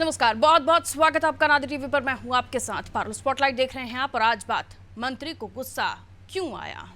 नमस्कार, बहुत बहुत स्वागत है आपका नादिर टीवी पर। मैं हूं आपके साथ पारुल। स्पॉटलाइट देख रहे हैं आप और आज बात मंत्री को गुस्सा क्यों आया।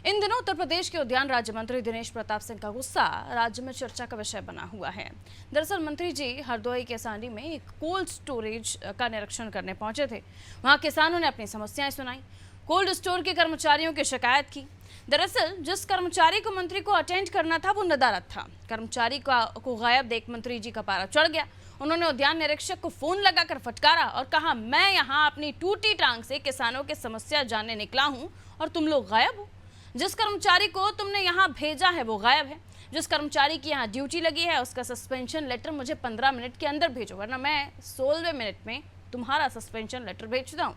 इन दिनों उत्तर प्रदेश के उद्यान राज्य मंत्री दिनेश प्रताप सिंह का गुस्सा राज्य में चर्चा का विषय बना हुआ है। दरअसल मंत्री जी हरदोई के सांडी में एक कोल्ड स्टोरेज का निरीक्षण करने पहुंचे थे। वहां किसानों ने अपनी समस्याएं सुनाई, कोल्ड स्टोर के कर्मचारियों की शिकायत की। दरअसल जिस कर्मचारी को मंत्री को अटेंड करना था वो नदारद था। कर्मचारी को गायब देख मंत्री जी का पारा चढ़ गया। उन्होंने उद्यान निरीक्षक को फोन लगाकर फटकारा और कहा, मैं यहाँ अपनी टूटी टांग से किसानों की समस्या जानने निकला हूँ और तुम लोग गायब हो। जिस कर्मचारी को तुमने यहाँ भेजा है वो गायब है। जिस कर्मचारी की यहाँ ड्यूटी लगी है उसका सस्पेंशन लेटर मुझे 15 मिनट के अंदर भेजो, वरना मैं 16वें मिनट में तुम्हारा सस्पेंशन लेटर भेजता हूँ।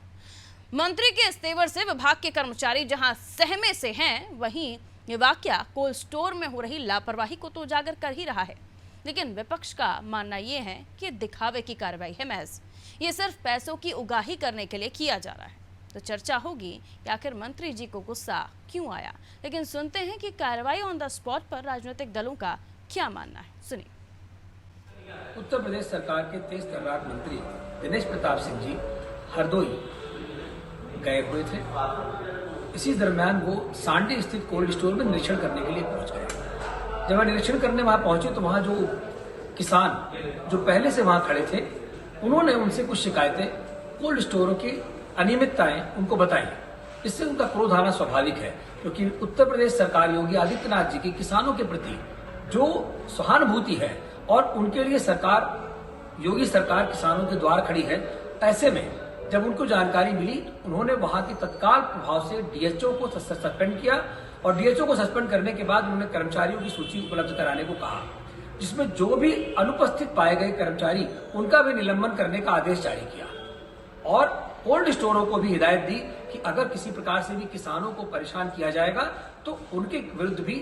मंत्री के इस तेवर से विभाग के कर्मचारी जहां सहमे से हैं, वहीं ये वाकया कोल्ड स्टोर में हो रही लापरवाही को तो उजागर कर ही रहा है। लेकिन विपक्ष का मानना ये है कि दिखावे की कार्रवाई है महज, ये सिर्फ पैसों की उगाही करने के लिए किया जा रहा है। तो चर्चा होगी कि आखिर मंत्री जी को गुस्सा क्यों आया। लेकिन सुनते हैं कि कार्रवाई ऑन द स्पॉट पर राजनीतिक दलों का क्या मानना है, सुनिए। उत्तर प्रदेश सरकार के तेज तर्रार मंत्री दिनेश प्रताप सिंह जी हरदोई गए हुए थे। इसी दरमियान वो सांडी स्थित कोल्ड स्टोर में निरीक्षण करने के लिए पहुंच गए। जब वह निरीक्षण करने वहां पहुंचे तो वहां जो किसान जो पहले से वहां खड़े थे, उन्होंने उनसे कुछ शिकायतें, कोल्ड स्टोरों की अनियमितताएं उनको बताई। इससे उनका क्रोध आना स्वाभाविक है, क्योंकि उत्तर प्रदेश सरकार योगी आदित्यनाथ जी की किसानों के प्रति जो सहानुभूति है और उनके लिए योगी सरकार किसानों के द्वार खड़ी है। ऐसे में जब उनको जानकारी मिली, उन्होंने वहां की तत्काल प्रभाव से डीएचओ को सस्पेंड किया और डीएचओ को सस्पेंड करने के बाद उन्होंने कर्मचारियों की सूची उपलब्ध कराने को कहा, जिसमें जो भी अनुपस्थित पाए गए कर्मचारी उनका भी निलंबन करने का आदेश जारी किया और कोल्ड स्टोरों को भी हिदायत दी कि अगर किसी प्रकार से भी किसानों को परेशान किया जाएगा तो उनके विरुद्ध भी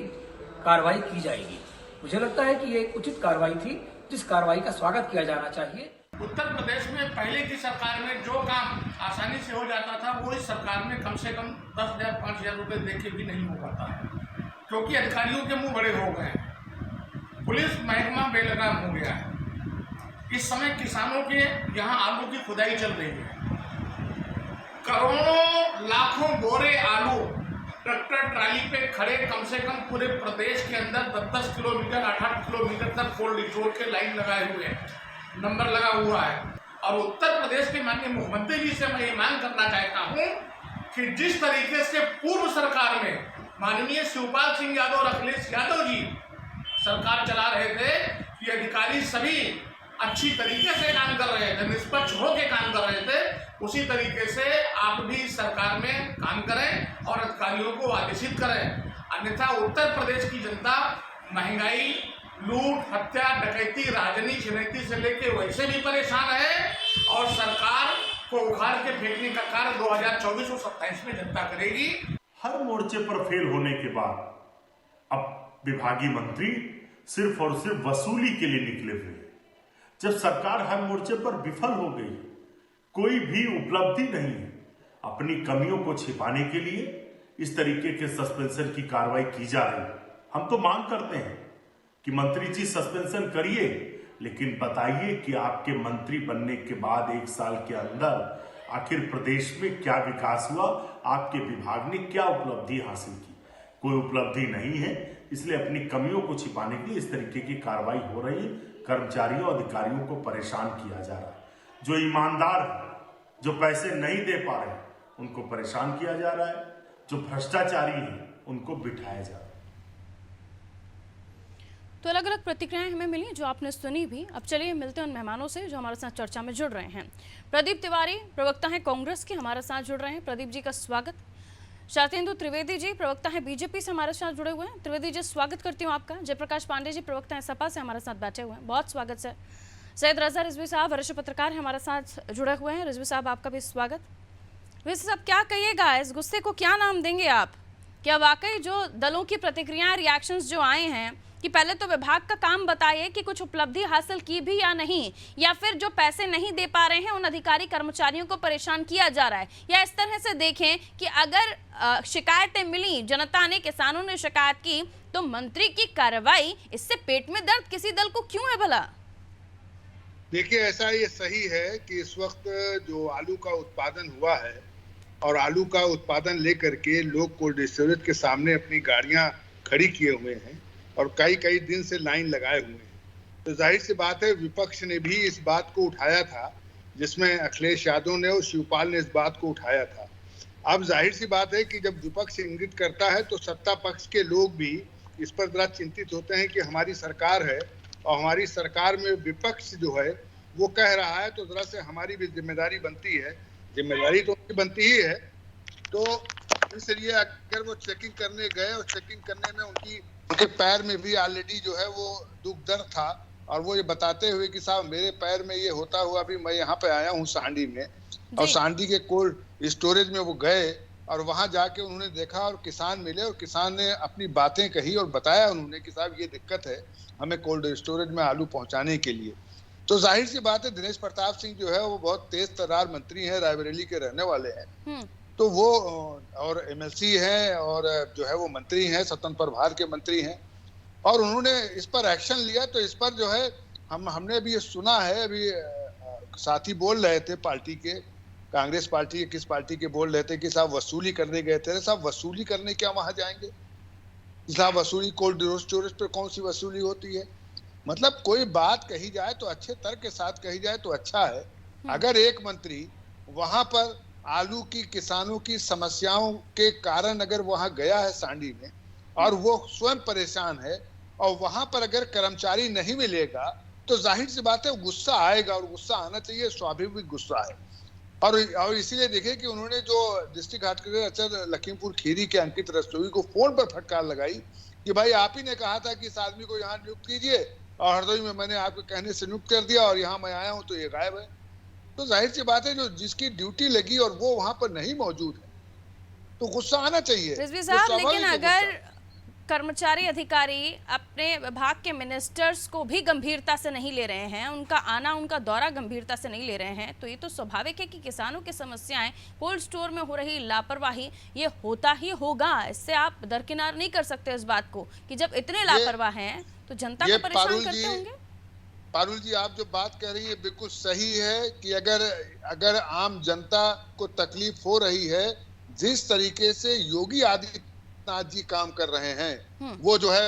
कार्रवाई की जाएगी। मुझे लगता है कि ये एक उचित कार्रवाई थी, जिस कार्रवाई का स्वागत किया जाना चाहिए। उत्तर प्रदेश में पहले की सरकार में जो काम आसानी से हो जाता था, वो इस सरकार में कम से कम 10,000 5,000 रुपए देके भी नहीं हो पाता है, क्योंकि अधिकारियों के मुंह बड़े हो गए हैं। पुलिस महकमा बेलगाम हो गया है। इस समय किसानों के यहाँ आलू की खुदाई चल रही है। करोड़ों लाखों बोरे आलू ट्रैक्टर ट्राली पे खड़े कम से कम पूरे प्रदेश के अंदर 10-10 किलोमीटर 8-8 किलोमीटर तक कोल्ड स्टोर के लाइन लगाए हुए हैं, नंबर लगा हुआ है। और उत्तर प्रदेश के माननीय मुख्यमंत्री जी से मैं ये मांग करना चाहता हूं कि जिस तरीके से पूर्व सरकार में माननीय शिवपाल सिंह यादव और अखिलेश यादव जी सरकार चला रहे थे, ये अधिकारी सभी अच्छी तरीके से काम कर रहे थे, निष्पक्ष होकर काम कर रहे थे, उसी तरीके से आप भी सरकार में काम करें और अधिकारियों को आदेशित करें। अन्यथा उत्तर प्रदेश की जनता महंगाई, लूट, हत्या, डकैती, राजनीति, छिनैती से लेके वैसे भी परेशान है और सरकार को उखाड़ के फेंकने का कार्य 2024 और 27 में जनता करेगी। हर मोर्चे पर फेल होने के बाद अब विभागीय मंत्री सिर्फ और सिर्फ वसूली के लिए निकले हुए। जब सरकार हर मोर्चे पर विफल हो गई, कोई भी उपलब्धि नहीं है, अपनी कमियों को छिपाने के लिए इस तरीके के सस्पेंशन की कार्रवाई की जा रही है। हम तो मांग करते हैं कि मंत्री जी सस्पेंशन करिए, लेकिन बताइए कि आपके मंत्री बनने के बाद 1 साल के अंदर आखिर प्रदेश में क्या विकास हुआ, आपके विभाग ने क्या उपलब्धि हासिल की। कोई उपलब्धि नहीं है, इसलिए अपनी कमियों को छिपाने के लिए इस तरीके की कार्रवाई हो रही है। कर्मचारियों अधिकारियों को परेशान किया जा रहा है। जो ईमानदार है, जो पैसे नहीं दे पा रहे, उनको परेशान किया जा रहा है। जो भ्रष्टाचारी है, उनको बिठाया जा रहा है। तो अलग अलग प्रतिक्रियाएं हमें मिली, जो आपने सुनी भी। अब चलिए मिलते हैं उन मेहमानों से जो हमारे साथ चर्चा में जुड़ रहे हैं। प्रदीप तिवारी प्रवक्ता हैं कांग्रेस के, हमारे साथ जुड़ रहे हैं। प्रदीप जी का स्वागत। शातेंदु त्रिवेदी जी प्रवक्ता हैं बीजेपी से, हमारे साथ जुड़े हुए हैं। त्रिवेदी जी स्वागत करती हूँ आपका। जयप्रकाश पांडे जी प्रवक्ता हैं सपा से, हमारे साथ बैठे हुए हैं, बहुत स्वागत सर। सैयद रजा रिजवी साहब वरिष्ठ पत्रकार हैं, हमारे साथ जुड़े हुए हैं। रिजवी साहब आपका भी स्वागत। रिजवी साहब क्या कहिएगा, इस गुस्से को क्या नाम देंगे आप? क्या वाकई जो दलों की प्रतिक्रियाएं, रिएक्शंस जो आए हैं कि पहले तो विभाग का काम बताइए कि कुछ उपलब्धि हासिल की भी या नहीं, या फिर जो पैसे नहीं दे पा रहे हैं उन अधिकारी कर्मचारियों को परेशान किया जा रहा है, या इस तरह से देखें कि अगर शिकायतें मिली, जनता ने, किसानों ने शिकायत की, तो मंत्री की कार्रवाई, इससे पेट में दर्द किसी दल को क्यों है भला? देखिए, ऐसा ये सही है कि इस वक्त जो आलू का उत्पादन हुआ है और आलू का उत्पादन लेकर के लोग कोल्ड स्टोरेज के सामने अपनी गाड़ियां खड़ी किए हुए हैं और कई कई दिन से लाइन लगाए हुए हैं। तो जाहिर सी बात है, विपक्ष ने भी इस बात को उठाया था, जिसमें अखिलेश यादव ने और शिवपाल ने इस बात को उठाया था। अब जाहिर सी बात है कि जब विपक्ष इंगित करता है तो सत्ता पक्ष के लोग भी इस पर जरा चिंतित होते हैं कि हमारी सरकार है और हमारी सरकार में विपक्ष जो है वो कह रहा है, तो जरा से हमारी भी जिम्मेदारी बनती है। जिम्मेदारी तो उनकी बनती ही है। तो इसलिए अगर वो चेकिंग करने गए और चेकिंग करने में उनके पैर में भी ऑलरेडी जो है वो दुख दर्द था और वो ये बताते हुए कि साहब मेरे पैर में ये होता हुआ भी मैं यहाँ पे आया हूँ सांडी में, और सांडी के कोल्ड स्टोरेज में वो गए और वहां जाके उन्होंने देखा और किसान मिले और किसान ने अपनी बातें कही और बताया उन्होंने कि साहब ये दिक्कत है हमें कोल्ड स्टोरेज में आलू पहुंचाने के लिए। तो जाहिर सी बात है, दिनेश प्रताप सिंह जो है वो बहुत तेज तर्रार मंत्री हैं, रायबरेली के रहने वाले हैं, तो वो और एमएलसी हैं और जो है वो मंत्री हैं, स्वतंत्र प्रभार के मंत्री हैं, और उन्होंने इस पर एक्शन लिया। तो इस पर जो है हमने भी ये सुना है, अभी साथी बोल रहे थे पार्टी के, कांग्रेस पार्टी के किस पार्टी के बोल रहे थे कि साहब वसूली करने गए थे। साहब वसूली करने क्या वहां जाएंगे? साहब वसूली कोल्ड स्टोरेज पर कौन सी वसूली होती है? मतलब कोई बात कही जाए तो अच्छे तर्क के साथ कही जाए तो अच्छा है। अगर एक मंत्री वहां पर आलू की किसानों की समस्याओं के कारण अगर वहां गया है सांडी में और वो स्वयं परेशान है और वहां पर अगर कर्मचारी नहीं मिलेगा तो जाहिर सी बात है गुस्सा आएगा, और गुस्सा आना चाहिए, स्वाभाविक गुस्सा है। और इसीलिए देखिए कि उन्होंने जो डिस्ट्रिक्ट हार्टिकल्चर लखीमपुर खीरी के अंकित रस्तोगी को फोन पर फटकार लगाई कि भाई आप ही ने कहा था कि इस आदमी को यहाँ नियुक्त कीजिए और हरदोई में मैंने आपके कहने से नियुक्त कर दिया और यहाँ मैं आया हूँ तो ये गायब है। तो जाहिर सी बात है, जो जिसकी ड्यूटी लगी और वो वहां पर नहीं मौजूद है तो गुस्सा आना चाहिए। रिजवी साहब, लेकिन अगर कर्मचारी अधिकारी अपने विभाग के मिनिस्टर्स को भी गंभीरता से नहीं ले रहे हैं, उनका आना उनका दौरा गंभीरता से नहीं ले रहे हैं, तो ये तो स्वाभाविक है कि किसानों की समस्याएं, कोल्ड स्टोर में हो रही लापरवाही, ये होता ही होगा। इससे आप दरकिनार नहीं कर सकते इस बात को कि जब इतने लापरवाह हैं तो जनता को परेशान करते होंगे। पारुल जी, आप जो बात कह रही है बिल्कुल सही है कि अगर आम जनता को तकलीफ हो रही है, जिस तरीके से योगी आदित्यनाथ जी काम कर रहे हैं वो जो है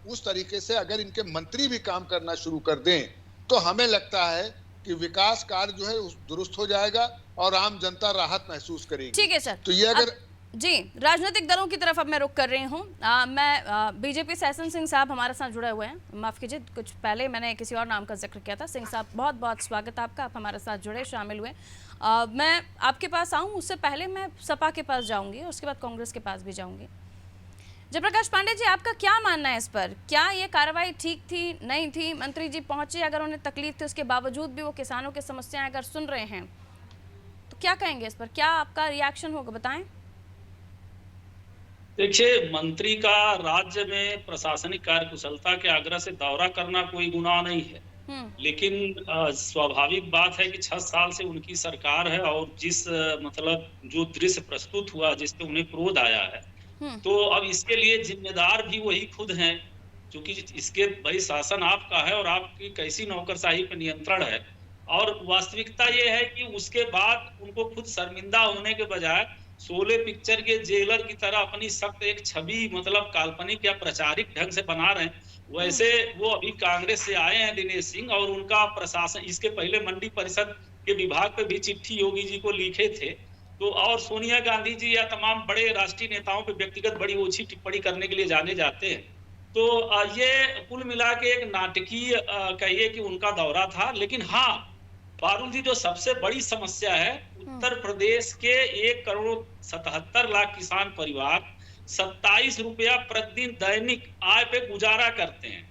उस तरीके से अगर इनके मंत्री भी काम करना शुरू कर दें तो हमें लगता है कि विकास कार्य जो है दुरुस्त हो जाएगा और आम जनता राहत महसूस करेगी। ठीक है सर। तो ये अगर जी, राजनीतिक दलों की तरफ अब मैं रुख कर रही हूँ। मैं बीजेपी सहसन सिंह साहब हमारे साथ जुड़े हुए हैं, माफ़ कीजिए कुछ पहले मैंने किसी और नाम का जिक्र किया था। सिंह साहब, बहुत बहुत स्वागत आपका, आप हमारे साथ जुड़े, शामिल हुए। मैं आपके पास आऊँ उससे पहले मैं सपा के पास जाऊँगी और उसके बाद कांग्रेस के पास भी जाऊँगी। जयप्रकाश पांडे जी, आपका क्या मानना है इस पर? क्या ये कार्रवाई ठीक थी, नहीं थी? मंत्री जी पहुँचे, अगर उन्हें तकलीफ थी उसके बावजूद भी वो किसानों की समस्याएँ अगर सुन रहे हैं तो क्या कहेंगे इस पर? क्या आपका रिएक्शन होगा, बताएं। देखिए, मंत्री का राज्य में प्रशासनिक कार्यकुशलता के आग्रह से दौरा करना कोई गुनाह नहीं है, लेकिन स्वाभाविक बात है कि 6 साल से उनकी सरकार है और जिस मतलब जो दृश्य प्रस्तुत हुआ जिससे उन्हें क्रोध आया है, तो अब इसके लिए जिम्मेदार भी वही खुद हैं, क्योंकि इसके भाई शासन आपका है और आपकी कैसी नौकरशाही पर नियंत्रण है। और वास्तविकता ये है कि उसके बाद उनको खुद शर्मिंदा होने के बजाय शोले पिक्चर के जेलर की तरह अपनी सख्त एक छवि मतलब काल्पनिक या प्रचारिक ढंग से बना रहे हैं। वैसे वो अभी कांग्रेस से आए हैं दिनेश सिंह, और उनका प्रशासन इसके पहले मंडी परिषद के विभाग पे भी चिट्ठी योगी जी को लिखे थे, तो और सोनिया गांधी जी या तमाम बड़े राष्ट्रीय नेताओं पे व्यक्तिगत बड़ी ओछी टिप्पणी करने के लिए जाने जाते हैं। तो ये कुल मिला के एक नाटकीय कहिए कि उनका दौरा था। लेकिन हाँ, पारुल जी, जो सबसे बड़ी समस्या है, उत्तर प्रदेश के 1,77,00,000 किसान परिवार 27 रुपया प्रतिदिन दैनिक आय पे गुजारा करते हैं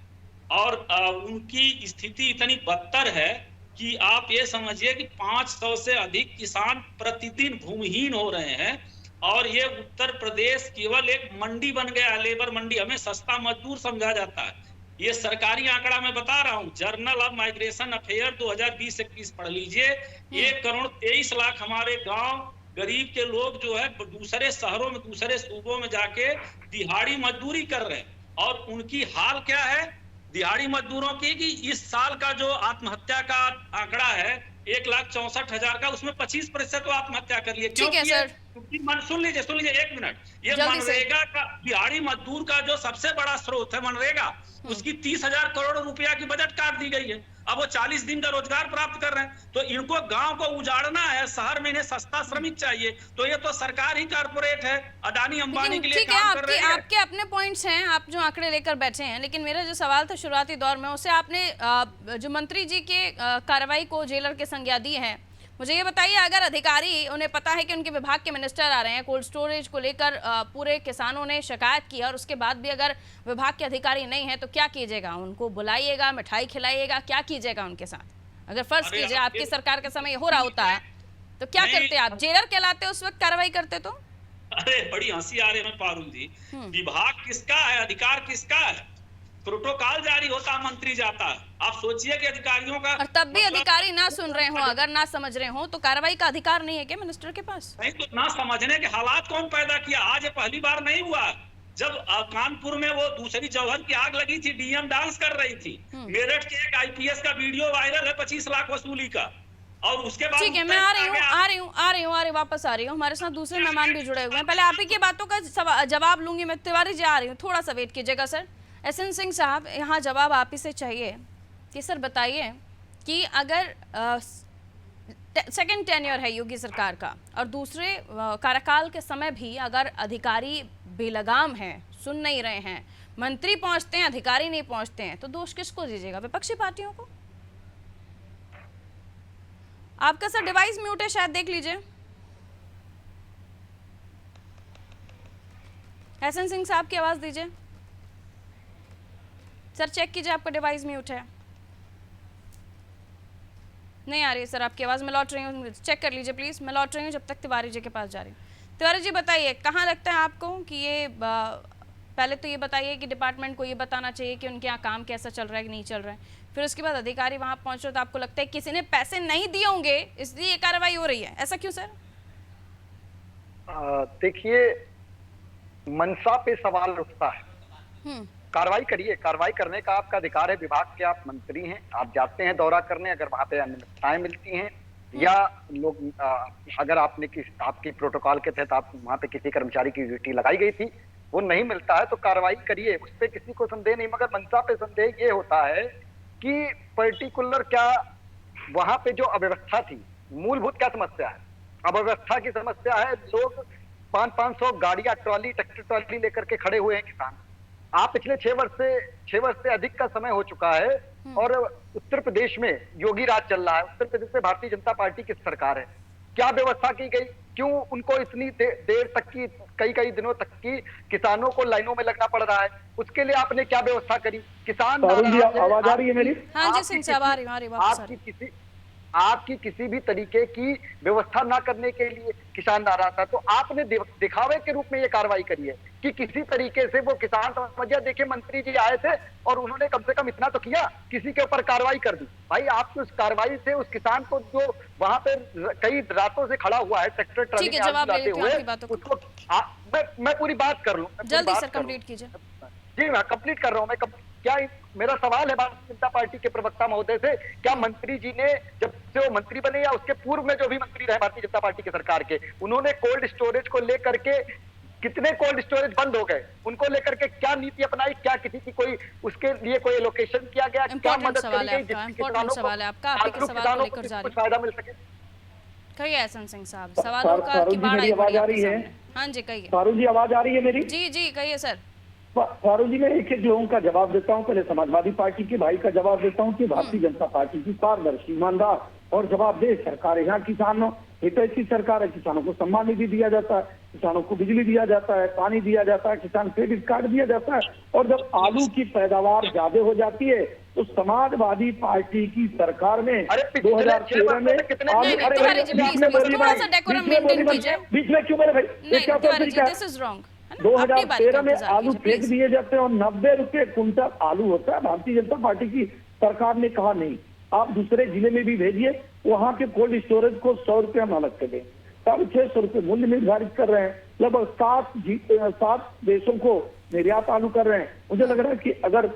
और उनकी स्थिति इतनी बदतर है कि आप ये समझिए कि 500 से अधिक किसान प्रतिदिन भूमिहीन हो रहे हैं। और ये उत्तर प्रदेश केवल एक मंडी बन गया है, लेबर मंडी। हमें सस्ता मजदूर समझा जाता है। ये सरकारी आंकड़ा मैं बता रहा हूँ, जर्नल ऑफ माइग्रेशन अफेयर 2020-21 पढ़ लीजिए। 1,23,00,000 हमारे गांव गरीब के लोग जो है दूसरे शहरों में, दूसरे सूबों में जाके दिहाड़ी मजदूरी कर रहे हैं। और उनकी हाल क्या है दिहाड़ी मजदूरों की कि इस साल का जो आत्महत्या का आंकड़ा है 1,64,000 का, उसमें 25% तो आत्महत्या कर लिए। ठीक है सर। क्योंकि सुन लीजिए 1 मिनट, ये जल्दी से। मनरेगा का दिहाड़ी मजदूर का जो सबसे बड़ा स्रोत है मनरेगा, उसकी 30,000 करोड़ रुपया की बजट काट दी गई है। अब वो 40 दिन का रोजगार प्राप्त कर रहे हैं, तो इनको गांव को उजाड़ना है, शहर में इन्हें सस्ता श्रमिक चाहिए, तो ये तो सरकार ही कारपोरेट है, अडानी अंबानी के लिए ठीक है, काम कर रही है। आपके अपने पॉइंट्स हैं, आप जो आंकड़े लेकर बैठे हैं, लेकिन मेरा जो सवाल था शुरुआती दौर में, उससे आपने जो मंत्री जी के कार्रवाई को जेलर के संज्ञा दी है, मुझे ये बताइए, अगर अधिकारी, उन्हें पता है कि उनके विभाग के मिनिस्टर आ रहे हैं, कोल्ड स्टोरेज को लेकर पूरे किसानों ने शिकायत की, और उसके बाद भी अगर विभाग के अधिकारी नहीं है तो क्या कीजिएगा? उनको बुलाइएगा, मिठाई खिलाइएगा, क्या कीजिएगा उनके साथ? अगर फर्ज कीजिए आपकी सरकार के समय हो रहा होता है तो क्या करते आप? जेलर कहलाते उस वक्त कार्रवाई करते तो? अरे बड़ी हंसी आ रही है पारुल जी, विभाग किसका है, अधिकार किसका है? प्रोटोकॉल जारी होता, मंत्री जाता है। आप सोचिए कि अधिकारियों का, और तब भी अधिकारी ना सुन रहे हो, अगर ना समझ रहे हो, तो कार्रवाई का अधिकार नहीं है क्या मिनिस्टर के पास? नहीं तो ना समझने के हालात कौन पैदा किया? आज ये पहली बार नहीं हुआ। जब कानपुर में वो दूसरी जौहर की आग लगी थी, डीएम डांस कर रही थी, मेरठ के एक आईपीएस का वीडियो वायरल है 25 लाख वसूली का, और उसके बाद ठीक है, मैं आ रही हूँ, वापस आ रही हूँ। हमारे साथ दूसरे मेहमान भी जुड़े हुए हैं, पहले आप ही की बातों का जवाब लूंगी मैं। तिवारी जी आ रही हूँ, थोड़ा सा वेट कीजिएगा सर। एसएन सिंह साहब, यहाँ जवाब आप ही से चाहिए कि सर बताइए कि अगर सेकंड टेन्योर है योगी सरकार का, और दूसरे कार्यकाल के समय भी अगर अधिकारी बेलगाम हैं, सुन नहीं रहे हैं, मंत्री पहुंचते हैं, अधिकारी नहीं पहुंचते हैं, तो दोष किसको दीजिएगा? विपक्षी पार्टियों को? आपका सर डिवाइस म्यूट है, शायद देख लीजिए। एसएन सिंह साहब की आवाज दीजिए सर, चेक कीजिए आपका डिवाइस म्यूट है। नहीं आ रही है सर आपकी आवाज़, मैं लौट रही हूँ, चेक कर लीजिए प्लीज़, मैं लौट रही हूँ, जब तक तिवारी जी के पास जा रही हूँ। तिवारी जी बताइए, कहाँ लगता है आपको कि ये पहले तो ये बताइए कि डिपार्टमेंट को ये बताना चाहिए कि उनके यहाँ काम कैसा चल रहा है कि नहीं चल रहा है, फिर उसके बाद अधिकारी वहाँ पहुँचो तो आपको लगता है किसी ने पैसे नहीं दिए होंगे इसलिए ये कार्रवाई हो रही है, ऐसा क्यों सर? देखिए, मनसा पे सवाल उठता है। कार्रवाई करिए, कार्रवाई करने का आपका अधिकार है, विभाग के आप मंत्री हैं, आप जाते हैं दौरा करने, अगर वहां पे अनियमितताएं मिलती हैं या लोग अगर आपकी प्रोटोकॉल के तहत आप वहां पे किसी कर्मचारी की ड्यूटी लगाई गई थी, वो नहीं मिलता है तो कार्रवाई करिए, उस पर किसी को संदेह नहीं। मगर मनसा पे संदेह ये होता है कि पर्टिकुलर क्या वहां पे जो अव्यवस्था थी, मूलभूत क्या समस्या है? अव्यवस्था की समस्या है, लोग 500 गाड़ियां, ट्रॉली, ट्रैक्टर ट्रॉली लेकर के खड़े हुए हैं किसान। आप पिछले 6 वर्ष से अधिक का समय हो चुका है और उत्तर प्रदेश में योगी राज चल रहा है, उत्तर प्रदेश में भारतीय जनता पार्टी की सरकार है। क्या व्यवस्था की गई? क्यों उनको इतनी देर तक की, कई दिनों तक की किसानों को लाइनों में लगना पड़ रहा है? उसके लिए आपने क्या व्यवस्था करी? किसान आवाज आ रही है मेरी? हाँ जी सिंह साहब, आ रही हूँ। आपकी किसी भी तरीके की व्यवस्था ना करने के लिए किसान नाराज था, तो आपने दिखावे के रूप में ये कार्रवाई करी है कि किसी तरीके से वो किसान समझिए। देखिए, मंत्री जी आए थे और उन्होंने कम से कम इतना तो किया, किसी के ऊपर कार्रवाई कर दी। भाई, आपकी उस कार्रवाई से उस किसान को जो वहां पे कई रातों से खड़ा हुआ है ट्रैक्टर ट्रॉली में आते हुए, उसको मैं पूरी बात कर लूं, जल्दी सर कंप्लीट कीजिए। जी मैं कंप्लीट कर रहा हूं। क्या मेरा सवाल है भारतीय जनता पार्टी के प्रवक्ता महोदय से, क्या मंत्री जी ने जब से वो मंत्री बने या उसके पूर्व में जो भी मंत्री रहे भारतीय जनता पार्टी की सरकार के, उन्होंने कोल्ड स्टोरेज को लेकर के कितने कोल्ड स्टोरेज बंद हो गए, उनको लेकर के क्या नीति अपनाई? क्या किसी की कोई उसके लिए कोई एलोकेशन किया गया? क्या मदद करी गई जिससे किसानों को कुछ फायदा मिल सके? कहिए एसएन सिंह साहब, सवालों का की बाढ़ आई आवाज आ रही है? हाँ जी कहिए। फारूक जी आवाज आ रही है मेरी? जी कहिए सर। फारूक जी, मैं एक लोगों का जवाब देता हूँ। पहले समाजवादी पार्टी के भाई का जवाब देता हूँ कि भारतीय जनता पार्टी की पारदर्शी, ईमानदार और जवाबदेह सरकार है। यहाँ किसानों हितैषी की सरकार है, किसानों को सम्मान निधि दिया जाता है, किसानों को बिजली दिया जाता है, पानी दिया जाता है, किसान क्रेडिट कार्ड दिया जाता है। और जब आलू की पैदावार ज्यादा हो जाती है तो समाजवादी पार्टी की सरकार में 2013 में बीच में क्यों मेरे भाई 2013 में आलू फेंक दिए जाते हैं और 90 रुपए कुंटल आलू होता है। भारतीय जनता पार्टी की सरकार ने कहा नहीं, आप दूसरे जिले में भी भेजिए, वहां के कोल्ड स्टोरेज को 100 रुपये हम अलग से दें। 650 रुपये मूल्य निर्धारित कर रहे हैं, लगभग 7 देशों को निर्यात आलू कर रहे हैं। मुझे लग रहा है कि अगर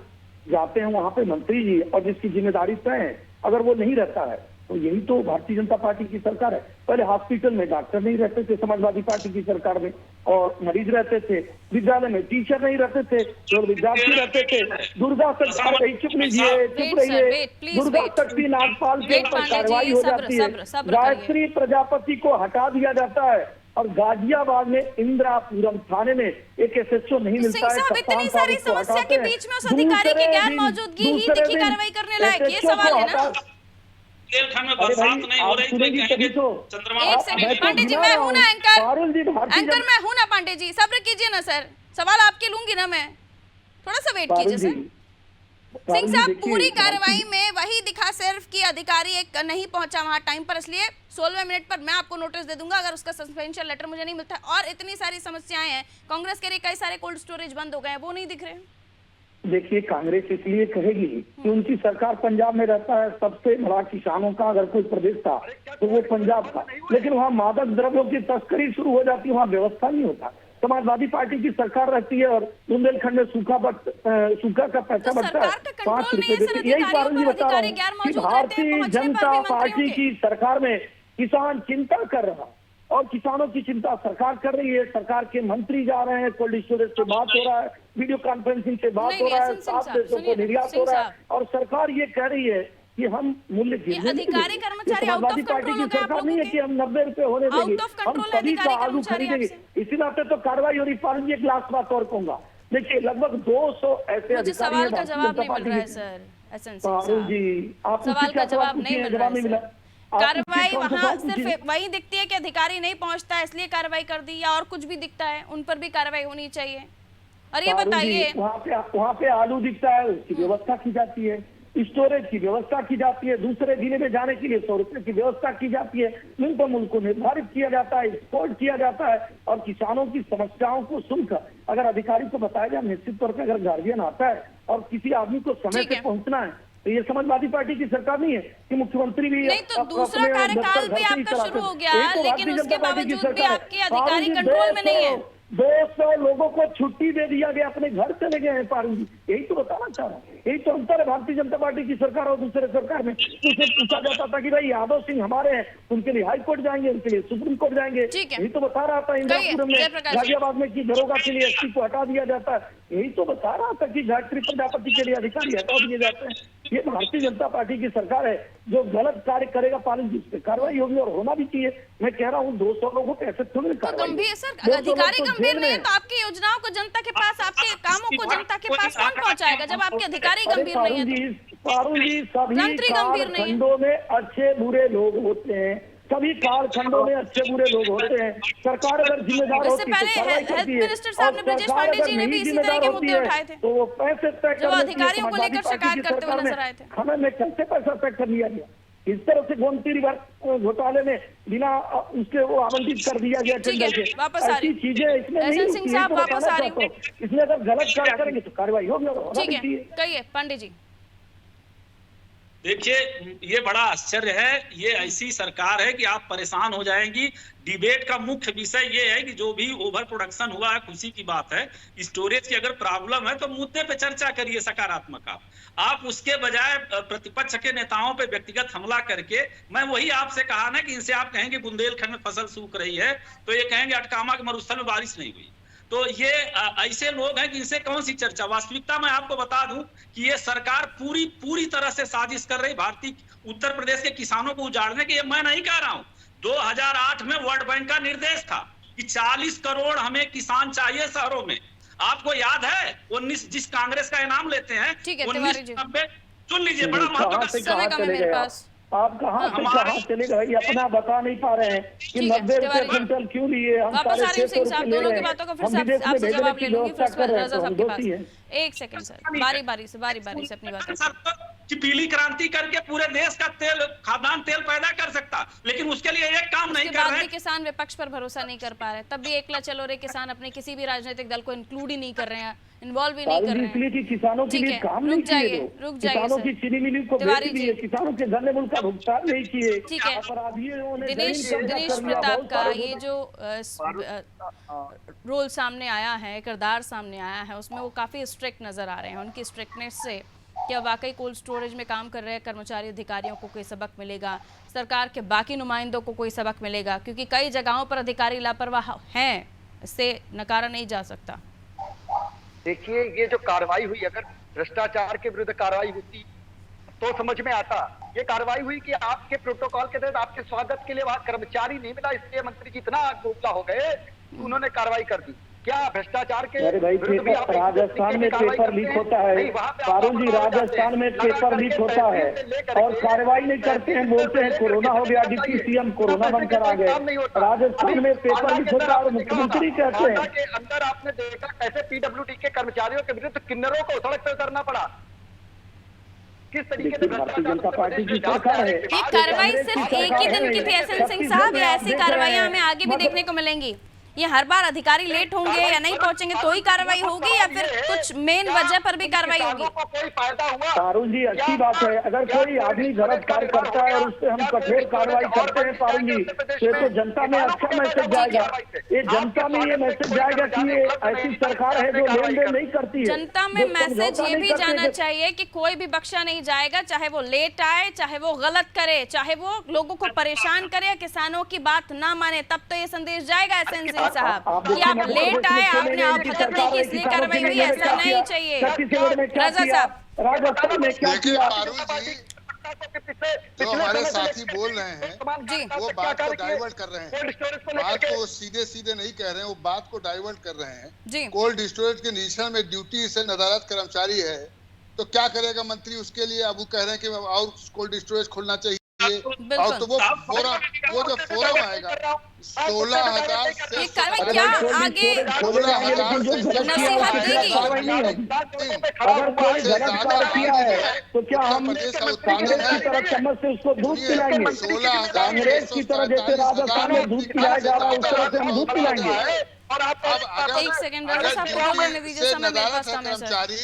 जाते हैं वहां पे मंत्री जी और जिसकी जिम्मेदारी तय है, अगर वो नहीं रहता है तो यही तो भारतीय जनता पार्टी की सरकार है। पहले हॉस्पिटल में डॉक्टर नहीं रहते थे समाजवादी पार्टी की सरकार में, और मरीज रहते थे। विद्यालय में टीचर नहीं रहते थे और विद्यार्थी रहते थे। दुर्गा शक्ति, चुप रहिए, दुर्गा शक्ति नागपाल के ऊपर कार्रवाई हो जाती है। गायत्री प्रजापति को हटा दिया जाता है और गाजियाबाद में इंदिरापुरम थाने में एक SHO नहीं मिलता है। इतनी सारी समस्या के बीच में उस अधिकारी की गैर मौजूदगी ही दिखी कार्रवाई करने लायक, ये सवाल है ना। में बरसात नहीं हो रही तो चंद्रमा। एक सेकंड पांडे जी, मैं हूं ना एंकर मैं हूं ना पांडे जी, सब्र कीजिए ना सर, सवाल आपके लूंगी ना मैं, थोड़ा सा वेट कीजिए सर। सिंह साहब, पूरी कार्रवाई में वही दिखा सिर्फ कि अधिकारी एक नहीं पहुंचा वहां टाइम पर, इसलिए 16वें मिनट पर मैं आपको नोटिस दे दूंगा अगर उसका सस्पेंशन लेटर मुझे नहीं मिलता। और इतनी सारी समस्याएं हैं, कांग्रेस के लिए कई सारे कोल्ड स्टोरेज बंद हो गए हैं, वो नहीं दिख रहे हैं। देखिए, कांग्रेस इसलिए कहेगी कि उनकी सरकार पंजाब में रहता है। सबसे बड़ा किसानों का अगर कोई प्रदेश था तो वो पंजाब था, लेकिन वहाँ मादक द्रव्यों की तस्करी शुरू हो जाती है, वहाँ व्यवस्था नहीं होता। समाजवादी पार्टी की सरकार रहती है और बुंदेलखंड में सूखा का पैसा बढ़ता है 5 रुपए देते। यही कारण जी बता रहा हूँ कि भारतीय जनता पार्टी की सरकार में किसान चिंता कर रहा है और किसानों की चिंता सरकार कर रही है। सरकार के मंत्री जा रहे हैं, कोल्ड स्टोरेज से बात हो रहा है, वीडियो कॉन्फ्रेंसिंग से बात हो रहा है, 7 देशों को निर्यात हो रहा है और सरकार ये कह रही है कि हम मूल्य अधिकारी कर्मचारी आउट ऑफ कंट्रोल हो गए। सरकार नहीं है कि हम 90 रुपए होने देंगे, हम सभी का आलू खरीदेंगे। इसी नाते तो कार्रवाई हो रही। पालन जी, एक लास्ट बात और कहूंगा, देखिए लगभग 200 ऐसे अधिकारी सवाल का जवाब नहीं मिल रहा है सर। पारुल जी, आप सवाल का जवाब नहीं मिला। कार्रवाई वहाँ सिर्फ वही दिखती है कि अधिकारी नहीं पहुंचता है इसलिए कार्रवाई कर दी, या और कुछ भी दिखता है उन पर भी कार्रवाई होनी चाहिए। और ये बताइए, वहाँ पे आलू दिखता है, उसकी व्यवस्था की जाती है, स्टोरेज की व्यवस्था की जाती है, दूसरे जिले में जाने के लिए 100 रुपए की व्यवस्था की जाती है, न्यूनतम को निर्धारित किया जाता है, एक्सपोर्ट किया जाता है और किसानों की समस्याओं को सुनकर अगर अधिकारी को बताया जाए, निश्चित तौर पर अगर गार्जियन आता है और किसी आदमी को समय से पहुंचना है तो ये समाजवादी पार्टी की सरकार नहीं है कि मुख्यमंत्री भी नहीं तो दूसरा कार्यकाल भी आपका शुरू हो गया, लेकिन उसके बावजूद भी आपके अधिकारी कंट्रोल में नहीं है। 200 लोगों को छुट्टी दे दिया गया, अपने घर चले गए हैं पारुल जी। यही तो बताना चाह रहा हूँ, यही तो अंतर है भारतीय जनता पार्टी की सरकार और दूसरे सरकार में। उसे पूछा जाता था कि भाई यादव सिंह हमारे हैं, उनके लिए हाई कोर्ट जाएंगे, उनके लिए सुप्रीम कोर्ट जाएंगे। यही तो बता रहा था इंदिरापुरम में, गाजियाबाद में कि दरोगा के लिए SP को हटा दिया जाता है। यही तो बता रहा था कि गायत्री प्रजापति के लिए अधिकारी हटा दिए जाते हैं। ये भारतीय जनता पार्टी की सरकार है, जो गलत कार्य करेगा पालन जी उस पर कार्रवाई होगी और होना भी चाहिए। मैं कह रहा हूँ 200 लोगों पे ऐसे थोड़ी गंभीर सर, अधिकारी गंभीर नहीं है तो आपकी योजनाओं को जनता के पास, आपके कामों को जनता के पास कौन पहुंचाएगा जब आपके अधिकारी गंभीर नहीं है? पारुल जी, सभी कालखंडों में अच्छे बुरे लोग होते हैं, सभी कालखंडों में अच्छे बुरे लोग होते हैं। सरकार अगर जिम्मेदार होती है तो कार्रवाई करती है, और सरकार अगर नहीं जिम्मेदार होती है तो वो पैसे तय जो अधिकारियों को लेकर शिकायत करते हुए नजर आए थे। हमें में कैसे पैसा तय कर लिया गया? इस तरह से गोमती रिवर घोटाले में बिना उसके वो आवंटित कर दिया गया टेंडर से। ऐसी चीजें इसमें नहीं होती है, तो बताना चाहता हूं। इसमें अगर गलत कार्य करेंगे तो कार्रवाई होगी और होना भी चाहिए। कहिए पांडे जी। देखिए, ये बड़ा आश्चर्य है, ये ऐसी सरकार है कि आप परेशान हो जाएंगी। डिबेट का मुख्य विषय ये है कि जो भी ओवर प्रोडक्शन हुआ है, खुशी की बात है। स्टोरेज की अगर प्रॉब्लम है तो मुद्दे पे चर्चा करिए सकारात्मक। आप उसके बजाय प्रतिपक्ष के नेताओं पे व्यक्तिगत हमला करके, मैं वही आपसे कहा ना कि इनसे आप कहेंगे बुंदेलखंड में फसल सूख रही है तो ये कहेंगे अटकामा के मरुस्थल में बारिश नहीं हुई। तो ये ऐसे लोग हैं कि इनसे कौन सी चर्चा। वास्तविकता मैं आपको बता दूं कि ये सरकार पूरी तरह से साजिश कर रही भारतीय उत्तर प्रदेश के किसानों को उजाड़ने की। ये मैं नहीं कह रहा हूं, 2008 में वर्ल्ड बैंक का निर्देश था कि 40 करोड़ हमें किसान चाहिए शहरों में। आपको याद है 19 जिस कांग्रेस का इनाम लेते हैं 1990, सुन लीजिए, बड़ा महत्व। आप कहाँ से कहाँ चले गए, अपना बता नहीं पा रहे हैं कि 90 रुपए क्विंटल क्यों लिए, हम 650 रुपए ले रहे हैं, हम विदेश में भेजने की व्यवस्था कर रहे हैं, हम दोषी हैं। एक सेकंड सर, बारी बारी से अपनी बात कि पीली क्रांति करके पूरे देश का तेल, खाद्यान्न तेल पैदा कर सकता, लेकिन उसके लिए एक काम नहीं कर रहे। किसान विपक्ष पर भरोसा नहीं कर पा रहे, तब भी एकला चलो रे किसान अपने किसी भी राजनीतिक दल को इंक्लूड ही नहीं कर रहे हैं, इन्वॉल्व ही नहीं कर रहे हैं। इसलिए कि किसानों के लिए काम नहीं किए, किसानों की चीनी मिलों को बेच दिए, किसानों के गन्ने मूल्य का भुगतान नहीं किए। ठीक है, दिनेश प्रताप का ये जो रोल सामने आया है, किरदार सामने आया है, उसमें वो काफी स्ट्रिक्ट नज़र आ रहे हैं। उनकी स्ट्रिक्टनेस से क्या वाकई कोल्ड स्टोरेज में काम कर रहे कर्मचारी अधिकारियों को कोई सबक मिलेगा, सरकार के बाकी नुमाइंदों को कोई सबक मिलेगा? क्योंकि कई जगहों पर अधिकारी लापरवाह हैं, इससे नकारा नहीं जा सकता। देखिए, ये जो कार्रवाई हुई, अगर भ्रष्टाचार के विरुद्ध कार्रवाई होती तो समझ में आता। ये कार्रवाई हुई कि आपके प्रोटोकॉल के तहत आपके स्वागत के लिए वहां कर्मचारी नहीं मिला, इसलिए मंत्री जी इतना गोपला हो गए कि उन्होंने कार्रवाई कर दी। क्या भ्रष्टाचार के अरे भाई, राजस्थान में पेपर लीक होता है, पारुल जी, राजस्थान में पेपर लीक होता है और कार्रवाई नहीं करते हैं, बोलते हैं कोरोना हो गया, डिप्टी सीएम कोरोना बनकर आ गए। राजस्थान में पेपर लीक होता है और मुख्यमंत्री कहते हैं। अंदर आपने देखा कैसे पीडब्ल्यूडी के कर्मचारियों के विरुद्ध किन्नरों को सड़क पर उतरना पड़ा। किस तरीके से भारतीय जनता पार्टी की सरकार है। ये कार्रवाई सिर्फ एक ही दिन की थी एसएन सिंह साहब, या ऐसी कार्रवाइयां हमें आगे भी देखने को मिलेंगी? ये हर बार अधिकारी लेट होंगे या नहीं पहुंचेंगे तो ही कार्रवाई होगी, या फिर कुछ मेन वजह पर भी कार्रवाई होगी? पारुल जी, अच्छी बात है, अगर कोई आदमी गलत कार्य करता है और उस पर हम कठोर कार्रवाई करते हैं पारुल जी, तो जनता में अच्छा मैसेज जाएगा। ये जनता में ये मैसेज जाएगा कि ये ऐसी सरकार है जो लेन देन नहीं करती है। जनता में मैसेज ये भी जाना चाहिए कि कोई भी बख्शा नहीं जाएगा, चाहे वो लेट आए, चाहे वो गलत करे, चाहे वो लोगों को परेशान करे, किसानों की बात ना माने, तब तो ये संदेश जाएगा एसएन सिंह साहब कि आप लेट आए, आपने आप भगत नहीं की इसलिए कार्रवाई हुई, ऐसा नहीं चाहिए। रजा साहब, राजस्थान में क्या किया? जो हमारे साथी बोल रहे हैं वो बात को डाइवर्ट कर रहे हैं, बात को सीधे सीधे नहीं कह रहे हैं, वो बात को डाइवर्ट कर रहे हैं। कोल्ड स्टोरेज के निरीक्षण में ड्यूटी से नदारत कर्मचारी है तो क्या करेगा मंत्री उसके लिए? अब वो कह रहे हैं कि और कोल्ड स्टोरेज खोलना चाहिए, और तो वो जो फोरम आएगा 16,000 से क्या आगे नसीहत देगी? अगर कोई गलत कार्य किया है तो क्या हम कांग्रेस की तरफ चम्मच से उसको दूध पिलाएंगे? कांग्रेस की तरफ जैसे राजस्थान में दूध पिलाया जा रहा है उस तरह से हम दूध पिलाएंगे? एक सेकंड रजा साहब को बोलने दीजिए, समय मेरे पास कम है सर।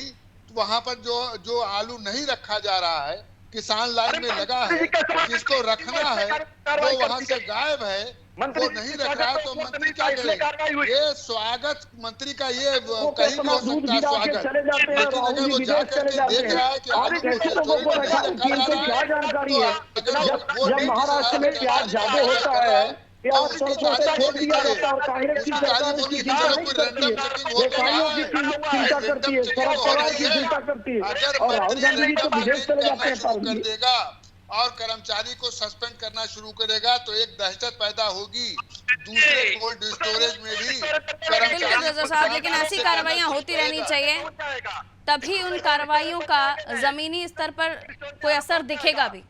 वहाँ पर जो आलू नहीं रखा जा रहा है, किसान लाइन में लगा है, जिसको रखना है वो वहाँ से गायब है, वो नहीं रख रहा है, तो मंत्री क्या करेगा? ये स्वागत मंत्री का ये कहीं भी हो सकता है स्वागत, लेकिन अगर वो जाकर के देख रहा है कि आलू क्या जानकारी है? जब महाराष्ट्र में प्याज ज्यादा होता है या सरसों से छोड़ दिया जाता है और कांग्रेस की सरकार इसकी चिंता नहीं करती है, व्यापारियों की चिंता करती है, सड़क परिवार की चिंता करती है, और राहुल गांधी जी तो विदेश चले जाते हैं पारुल जी। और कर्मचारी को सस्पेंड करना शुरू करेगा तो एक दहशत पैदा होगी दूसरे कोल्ड स्टोरेज में भी। बिल्कुल रजा साहब, लेकिन ऐसी कार्रवाइयां होती रहनी चाहिए, तभी उन कार्रवाइयों का जमीनी स्तर पर कोई असर दिखेगा भी।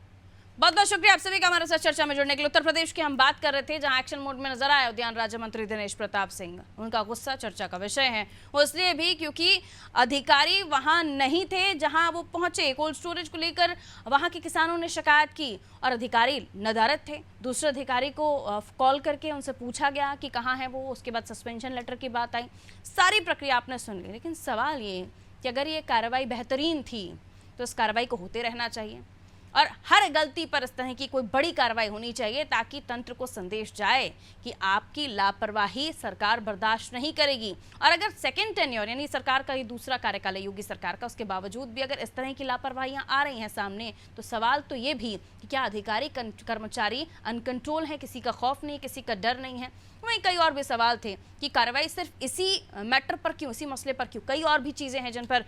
बहुत बहुत शुक्रिया आप सभी का हमारे साथ चर्चा में जुड़ने के लिए। उत्तर प्रदेश की हम बात कर रहे थे जहां एक्शन मोड में नजर आए उद्यान राज्य मंत्री दिनेश प्रताप सिंह। उनका गुस्सा चर्चा का विषय है, वो इसलिए भी क्योंकि अधिकारी वहां नहीं थे जहां वो पहुंचे। कोल्ड स्टोरेज को लेकर वहां के किसानों ने शिकायत की और अधिकारी नदारद थे। दूसरे अधिकारी को कॉल करके उनसे पूछा गया कि कहाँ है वो, उसके बाद सस्पेंशन लेटर की बात आई, सारी प्रक्रिया आपने सुन ली। लेकिन सवाल ये कि अगर ये कार्रवाई बेहतरीन थी तो इस कार्रवाई को होते रहना चाहिए और हर गलती पर इस तरह की कोई बड़ी कार्रवाई होनी चाहिए ताकि तंत्र को संदेश जाए कि आपकी लापरवाही सरकार बर्दाश्त नहीं करेगी। और अगर सेकंड टेन्योर यानी सरकार का ये दूसरा कार्यकाल है योगी सरकार का, उसके बावजूद भी अगर इस तरह की लापरवाहियां आ रही हैं सामने, तो सवाल तो ये भी कि क्या अधिकारी कर्मचारी अनकंट्रोल है, किसी का खौफ नहीं, किसी का डर नहीं है। वहीं कई और भी सवाल थे कि कार्रवाई सिर्फ इसी मैटर पर क्यों, इसी मसले पर क्यों, कई और भी चीज़ें हैं जिन पर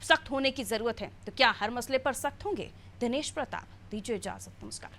सख्त होने की ज़रूरत है। तो क्या हर मसले पर सख्त होंगे? दिनेश प्रताप, दीजिए इजाजत, नमस्कार।